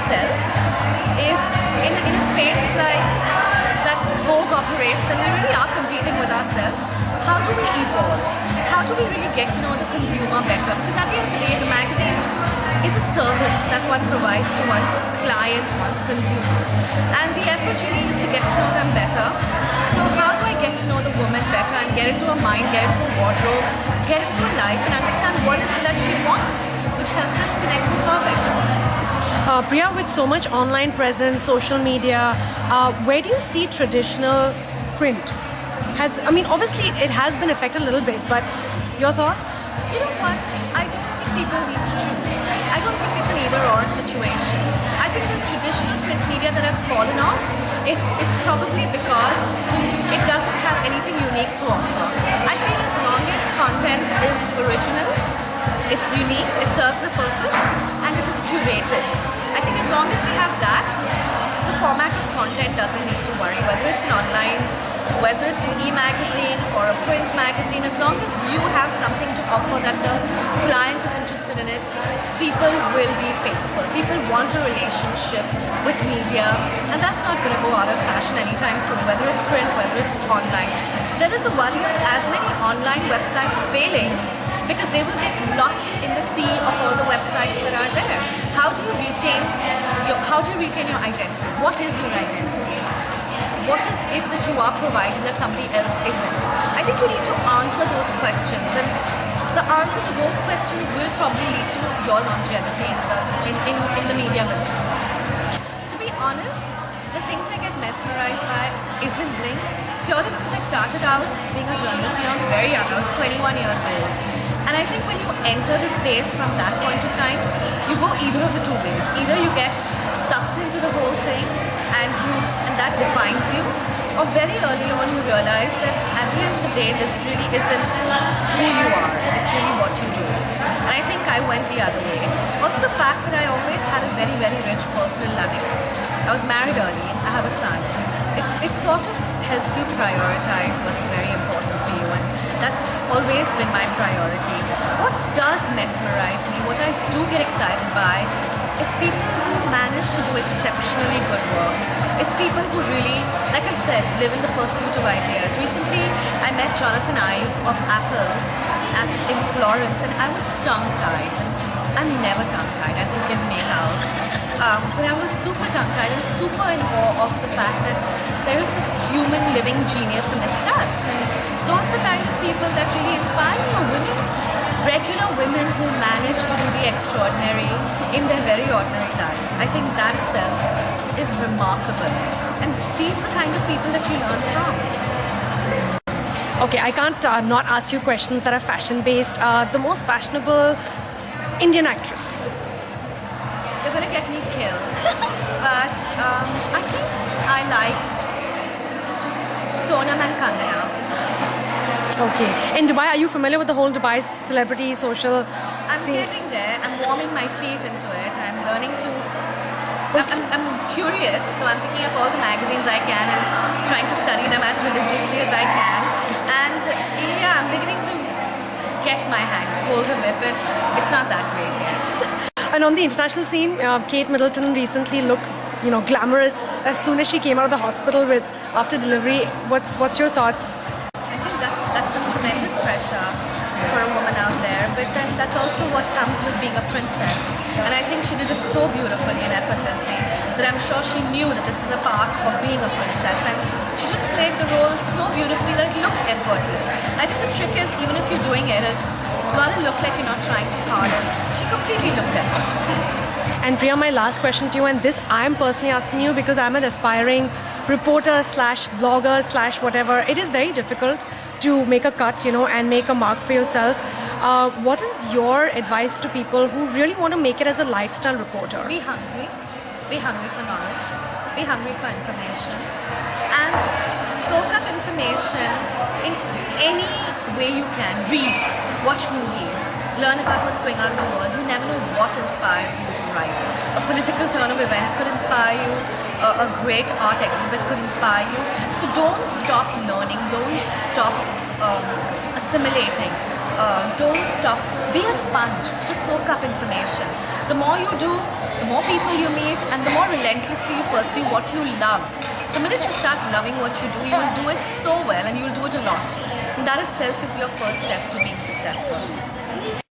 itself is in a space like that Vogue operates, and we really are competing with ourselves. How do we evolve? How do we really get to know the consumer better? Because at the end of the day, the magazine is a service that one provides to one's clients, one's consumers. And the effort really is to get to know them better. So how do I get to know the woman better and get into her mind, get into her wardrobe, get into her life and understand what is it that she wants, which helps us connect with her better. Priya, with so much online presence, social media, where do you see traditional print? Obviously it has been affected a little bit, but your thoughts? You know what? I don't think people need to choose. I don't think it's an either-or situation. I think the traditional print media that has fallen off is probably because it doesn't have anything unique to offer. I feel as long as content is original, it's unique, it serves a purpose, and it is curated. I think as long as we have that, the format of content doesn't need to worry, whether it's an online, whether it's an e-magazine or a print magazine. As long as you have something to offer that the client is interested in it, people will be faithful. People want a relationship with media, and that's not going to go out of fashion anytime soon, whether it's print, whether it's online. There is a worry of as many online websites failing because they will get lost in the sea of all the websites that are there. How do you retain your identity? What is your identity? What is it that you are providing that somebody else isn't? I think you need to answer those questions, and the answer to those questions will probably lead to your longevity in the media business. To be honest, the things I get mesmerized by isn't bling, purely because I started out being a journalist when I was very young. I was 21 years old. And I think when you enter the space from that point of time, you go either of the two ways. Either you get sucked into the whole thing and that defines you, or very early on you realize that at the end of the day, this really isn't who you are. It's really what you do. And I think I went the other way. Also the fact that I always had a very, very rich personal life. I was married early, I have a son. It sort of helps you prioritize what's very important for you, and that's always been my priority. What does mesmerize me, what I do get excited by, is people who manage to do exceptionally good work. It's people who really, like I said, live in the pursuit of ideas. Recently, I met Jonathan Ive of Apple in Florence, and I was tongue-tied. I'm never tongue-tied, as you can make out. But I was super tongue-tied and super in awe of the fact that there is this human living genius amidst us. And those are the kind of people that really inspire me, are women, regular women who manage to do the extraordinary in their very ordinary lives. I think that itself is remarkable. And these are the kind of people that you learn from. Okay, I can't not ask you questions that are fashion-based. The most fashionable Indian actress? You're gonna get me killed. But I think I like Sonam and Kanaya. Okay. In Dubai, are you familiar with the whole Dubai celebrity social I'm scene? getting there. I'm warming my feet into it. I'm learning to... I'm curious, so I'm picking up all the magazines I can and trying to study them as religiously as I can. And yeah, I'm beginning to get my hold of it, but it's not that great yet. And on the international scene, Kate Middleton recently looked, glamorous as soon as she came out of the hospital after delivery. What's your thoughts? I think that's some tremendous pressure for a woman out there, but then that's also what comes with being a princess. And I think she did it so beautifully and effortlessly that I'm sure she knew that this is a part of being a princess, and she just played the role so beautifully that it looked effortless. I think the trick is, even if you're doing it, it's gotta look like you're not trying too hard, and she completely looked effortless. And Priya, my last question to you, and this I'm personally asking you because I'm an aspiring reporter / vlogger / whatever. It is very difficult to make a cut, and make a mark for yourself. What is your advice to people who really want to make it as a lifestyle reporter? Be hungry for knowledge, be hungry for information, and soak up information in any way you can. Read, watch movies, learn about what's going on in the world. You never know what inspires you to write. A political turn of events could inspire you, a great art exhibit could inspire you. So don't stop learning, don't stop assimilating, don't stop. Be a sponge, just soak up information. The more you do, the more people you meet, and the more relentlessly you pursue what you love. The minute you start loving what you do, you will do it so well and you will do it a lot. And that itself is your first step to being successful.